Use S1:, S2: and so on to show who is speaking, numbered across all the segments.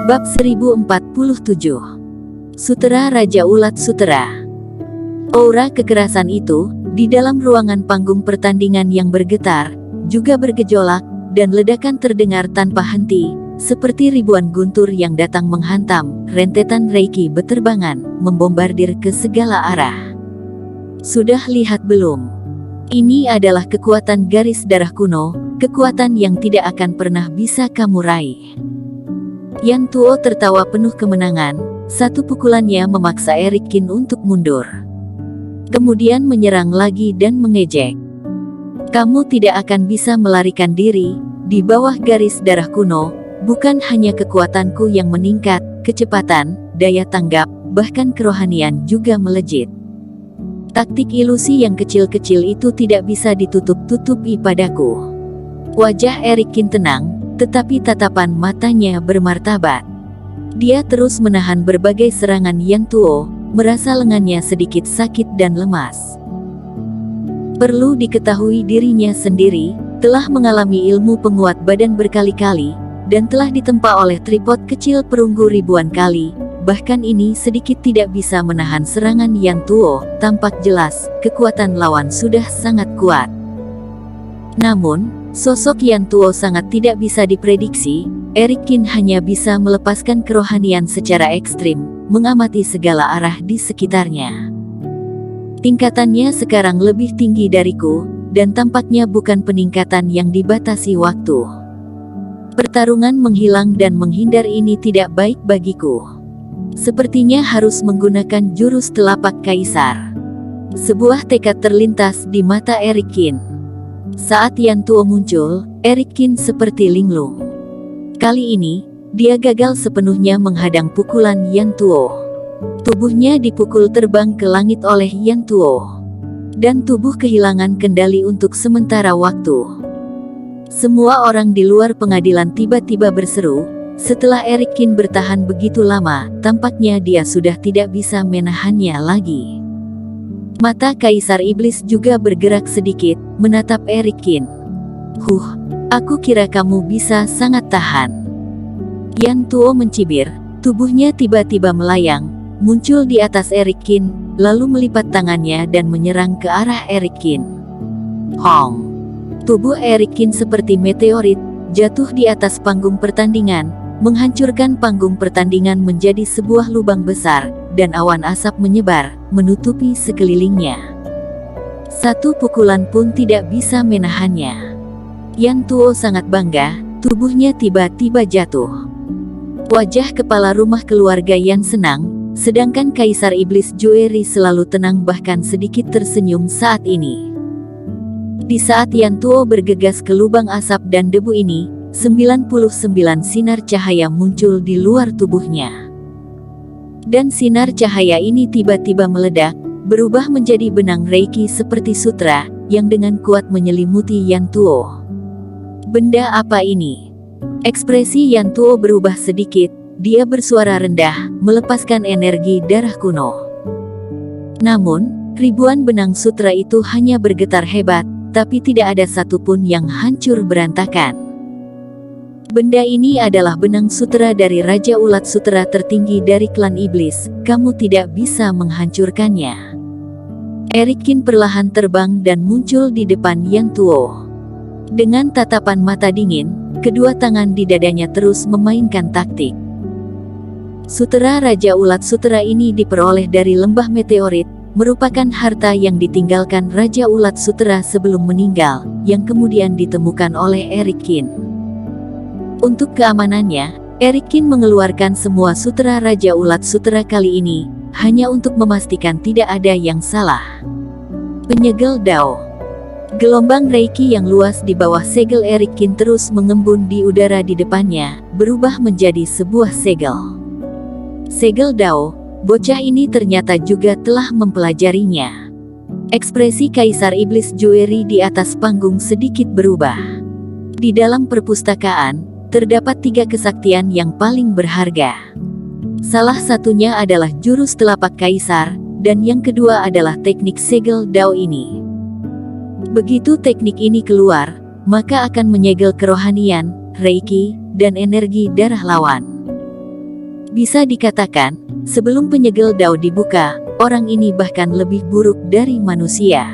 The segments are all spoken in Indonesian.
S1: Bab 1047. Sutera Raja Ulat Sutera. Aura kekerasan itu, di dalam ruangan panggung pertandingan yang bergetar, juga bergejolak, dan ledakan terdengar tanpa henti, seperti ribuan guntur yang datang menghantam, rentetan reiki beterbangan, membombardir ke segala arah. Sudah lihat belum? Ini adalah kekuatan garis darah kuno, kekuatan yang tidak akan pernah bisa kamu raih. Yan Tuo tertawa penuh kemenangan, satu pukulannya memaksa Eric Qin untuk mundur. Kemudian menyerang lagi dan mengejek. Kamu tidak akan bisa melarikan diri, di bawah garis darah kuno, bukan hanya kekuatanku yang meningkat, kecepatan, daya tanggap, bahkan kerohanian juga melejit. Taktik ilusi yang kecil-kecil itu tidak bisa ditutup-tutupi padaku. Wajah Eric Qin tenang, tetapi tatapan matanya bermartabat. Dia terus menahan berbagai serangan Yan Tuo, merasa lengannya sedikit sakit dan lemas. Perlu diketahui dirinya sendiri, telah mengalami ilmu penguat badan berkali-kali, dan telah ditempa oleh tripod kecil perunggu ribuan kali, bahkan ini sedikit tidak bisa menahan serangan Yan Tuo, tampak jelas, kekuatan lawan sudah sangat kuat. Namun, sosok Yan Tuo sangat tidak bisa diprediksi. Eric Qin hanya bisa melepaskan kerohanian secara ekstrim, mengamati segala arah di sekitarnya. Tingkatannya sekarang lebih tinggi dariku, dan tampaknya bukan peningkatan yang dibatasi waktu. Pertarungan menghilang dan menghindar ini tidak baik bagiku. Sepertinya harus menggunakan jurus telapak kaisar. Sebuah tekad terlintas di mata Eric Qin. Saat Yan Tuo muncul, Eric Qin seperti linglung. Kali ini, dia gagal sepenuhnya menghadang pukulan Yan Tuo. Tubuhnya dipukul terbang ke langit oleh Yan Tuo. Dan tubuh kehilangan kendali untuk sementara waktu. Semua orang di luar pengadilan tiba-tiba berseru, setelah Eric Qin bertahan begitu lama, tampaknya dia sudah tidak bisa menahannya lagi. Mata Kaisar Iblis juga bergerak sedikit, menatap Eric Qin. Aku kira kamu bisa sangat tahan. Yan Tuo mencibir, tubuhnya tiba-tiba melayang, muncul di atas Eric Qin, lalu melipat tangannya dan menyerang ke arah Eric Qin. Hong! Tubuh Eric Qin seperti meteorit, jatuh di atas panggung pertandingan, menghancurkan panggung pertandingan menjadi sebuah lubang besar, dan awan asap menyebar, menutupi sekelilingnya. Satu pukulan pun tidak bisa menahannya. Yan Tuo sangat bangga, tubuhnya tiba-tiba jatuh. Wajah kepala rumah keluarga Yan senang, sedangkan Kaisar Iblis Jueri selalu tenang bahkan sedikit tersenyum saat ini. Di saat Yan Tuo bergegas ke lubang asap dan debu ini, 99 sinar cahaya muncul di luar tubuhnya. Dan sinar cahaya ini tiba-tiba meledak, berubah menjadi benang reiki seperti sutra, yang dengan kuat menyelimuti Yan Tuo. Benda apa ini? Ekspresi Yan Tuo berubah sedikit, dia bersuara rendah, melepaskan energi darah kuno. Namun, ribuan benang sutra itu hanya bergetar hebat, tapi tidak ada satupun yang hancur berantakan. Benda ini adalah benang sutera dari Raja Ulat Sutera tertinggi dari klan Iblis, kamu tidak bisa menghancurkannya. Eric Qin perlahan terbang dan muncul di depan Yan Tuo. Dengan tatapan mata dingin, kedua tangan di dadanya terus memainkan taktik. Sutera Raja Ulat Sutera ini diperoleh dari lembah meteorit, merupakan harta yang ditinggalkan Raja Ulat Sutera sebelum meninggal, yang kemudian ditemukan oleh Eric Qin. Untuk keamanannya, Eric Qin mengeluarkan semua sutera Raja Ulat Sutera kali ini, hanya untuk memastikan tidak ada yang salah. Penyegel Dao. Gelombang reiki yang luas di bawah segel Eric Qin terus mengembun di udara di depannya, berubah menjadi sebuah segel. Segel Dao, bocah ini ternyata juga telah mempelajarinya. Ekspresi Kaisar Iblis Jueri di atas panggung sedikit berubah. Di dalam perpustakaan, terdapat 3 kesaktian yang paling berharga. Salah satunya adalah jurus telapak kaisar, dan yang kedua adalah teknik segel Dao ini. Begitu teknik ini keluar, maka akan menyegel kerohanian, reiki, dan energi darah lawan. Bisa dikatakan, sebelum penyegel Dao dibuka, orang ini bahkan lebih buruk dari manusia.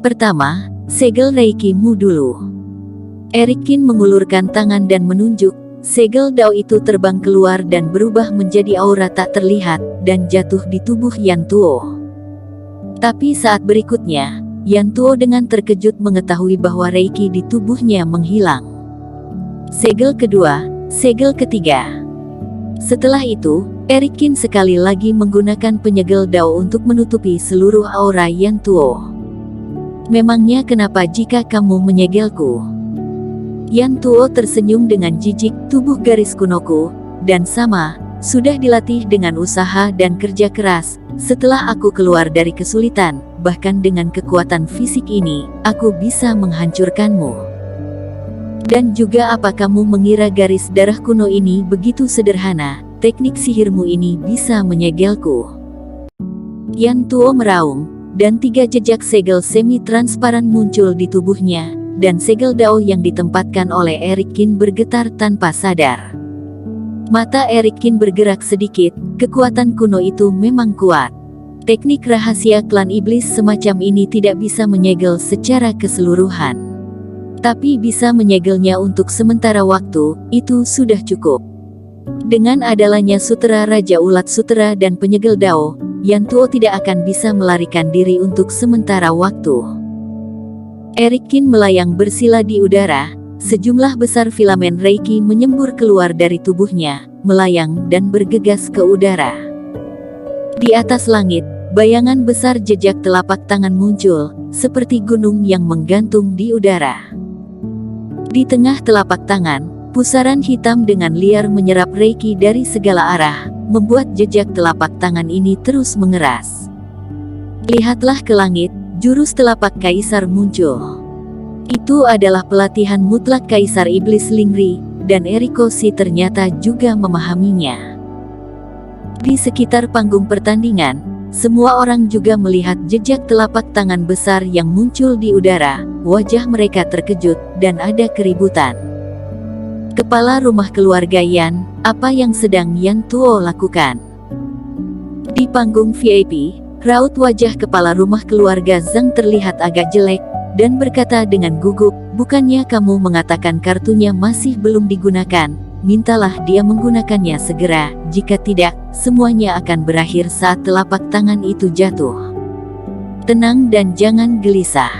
S1: Pertama, segel Reiki-mu dulu. Eric Kin mengulurkan tangan dan menunjuk. Segel Dao itu terbang keluar dan berubah menjadi aura tak terlihat dan jatuh di tubuh Yan Tuo. Tapi saat berikutnya, Yan Tuo dengan terkejut mengetahui bahwa Reiki di tubuhnya menghilang. Segel kedua, segel ketiga. Setelah itu, Eric Kin sekali lagi menggunakan penyegel Dao untuk menutupi seluruh aura Yan Tuo. Memangnya kenapa jika kamu menyegelku? Yan Tuo tersenyum dengan jijik, tubuh garis kunoku, dan sama, sudah dilatih dengan usaha dan kerja keras. Setelah aku keluar dari kesulitan, bahkan dengan kekuatan fisik ini, aku bisa menghancurkanmu. Dan juga apa kamu mengira garis darah kuno ini begitu sederhana, teknik sihirmu ini bisa menyegelku? Yan Tuo meraung, dan 3 jejak segel semi-transparan muncul di tubuhnya. Dan segel Dao yang ditempatkan oleh Eric Kin bergetar tanpa sadar. Mata Eric Kin bergerak sedikit, kekuatan kuno itu memang kuat. Teknik rahasia klan iblis semacam ini tidak bisa menyegel secara keseluruhan. Tapi bisa menyegelnya untuk sementara waktu, itu sudah cukup. Dengan adanya sutera Raja Ulat Sutera dan penyegel Dao, Yan Tuo tidak akan bisa melarikan diri untuk sementara waktu. Eric Kin melayang bersila di udara, sejumlah besar filamen Reiki menyembur keluar dari tubuhnya, melayang dan bergegas ke udara. Di atas langit, bayangan besar jejak telapak tangan muncul, seperti gunung yang menggantung di udara. Di tengah telapak tangan, pusaran hitam dengan liar menyerap Reiki dari segala arah, membuat jejak telapak tangan ini terus mengeras. Lihatlah ke langit. Jurus telapak kaisar muncul. Itu adalah pelatihan mutlak kaisar iblis Lingri, dan Eriko Si ternyata juga memahaminya. Di sekitar panggung pertandingan, semua orang juga melihat jejak telapak tangan besar yang muncul di udara. Wajah mereka terkejut, dan ada keributan. Kepala rumah keluarga Yan, apa yang sedang Yan Tuo lakukan? Di panggung VIP, raut wajah kepala rumah keluarga Zhang terlihat agak jelek, dan berkata dengan gugup, bukannya kamu mengatakan kartunya masih belum digunakan, mintalah dia menggunakannya segera, jika tidak, semuanya akan berakhir saat telapak tangan itu jatuh. Tenang dan jangan gelisah.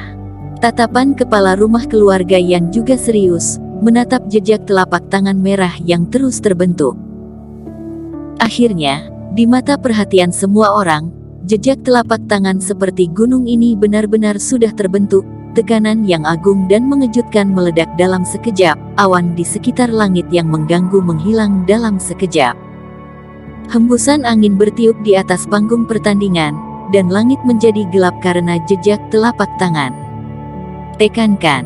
S1: Tatapan kepala rumah keluarga Yan juga serius, menatap jejak telapak tangan merah yang terus terbentuk. Akhirnya, di mata perhatian semua orang, jejak telapak tangan seperti gunung ini benar-benar sudah terbentuk. Tekanan yang agung dan mengejutkan meledak dalam sekejap, awan di sekitar langit yang mengganggu menghilang dalam sekejap. Hembusan angin bertiup di atas panggung pertandingan, dan langit menjadi gelap karena jejak telapak tangan. Tekankan.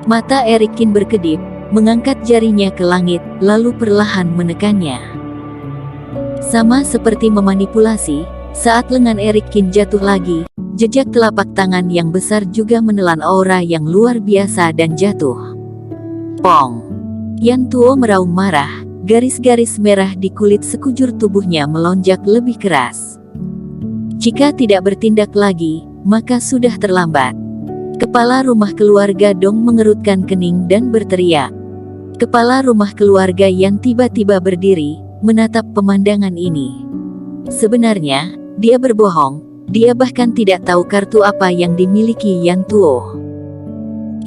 S1: Mata Eric Kin berkedip, mengangkat jarinya ke langit, lalu perlahan menekannya. Sama seperti memanipulasi, saat lengan Eric Kin jatuh lagi, jejak telapak tangan yang besar juga menelan aura yang luar biasa dan jatuh. Pong! Yan Tuo meraung marah, garis-garis merah di kulit sekujur tubuhnya melonjak lebih keras. Jika tidak bertindak lagi, maka sudah terlambat. Kepala rumah keluarga Dong mengerutkan kening dan berteriak. Kepala rumah keluarga Yan tiba-tiba berdiri, menatap pemandangan ini. Sebenarnya, dia berbohong, dia bahkan tidak tahu kartu apa yang dimiliki Yan Tuo.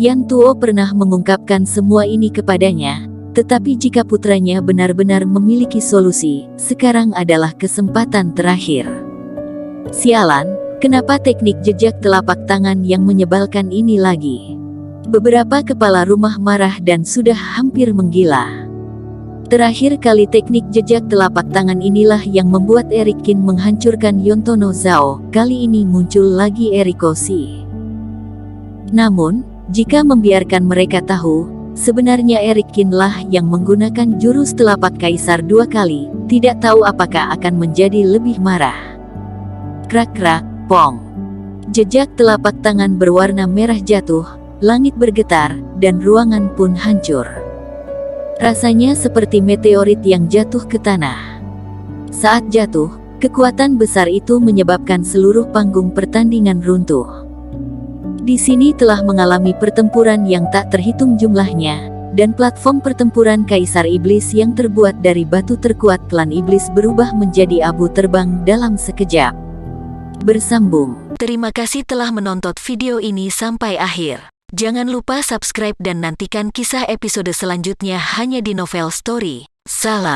S1: Yan Tuo pernah mengungkapkan semua ini kepadanya, tetapi jika putranya benar-benar memiliki solusi, sekarang adalah kesempatan terakhir. Sialan, kenapa teknik jejak telapak tangan yang menyebalkan ini lagi? Beberapa kepala rumah marah dan sudah hampir menggila. Terakhir kali teknik jejak telapak tangan inilah yang membuat Eric Kin menghancurkan Yontono Zhao, kali ini muncul lagi Eriko Si. Namun, jika membiarkan mereka tahu, sebenarnya Eric Kin lah yang menggunakan jurus telapak kaisar 2 kali, tidak tahu apakah akan menjadi lebih marah. Krak-krak, pong. Jejak telapak tangan berwarna merah jatuh, langit bergetar, dan ruangan pun hancur. Rasanya seperti meteorit yang jatuh ke tanah. Saat jatuh, kekuatan besar itu menyebabkan seluruh panggung pertandingan runtuh. Di sini telah mengalami pertempuran yang tak terhitung jumlahnya, dan platform pertempuran Kaisar Iblis yang terbuat dari batu terkuat klan Iblis berubah menjadi abu terbang dalam sekejap. Bersambung. Terima kasih telah menonton video ini sampai akhir. Jangan lupa subscribe dan nantikan kisah episode selanjutnya hanya di Novel Story. Salam.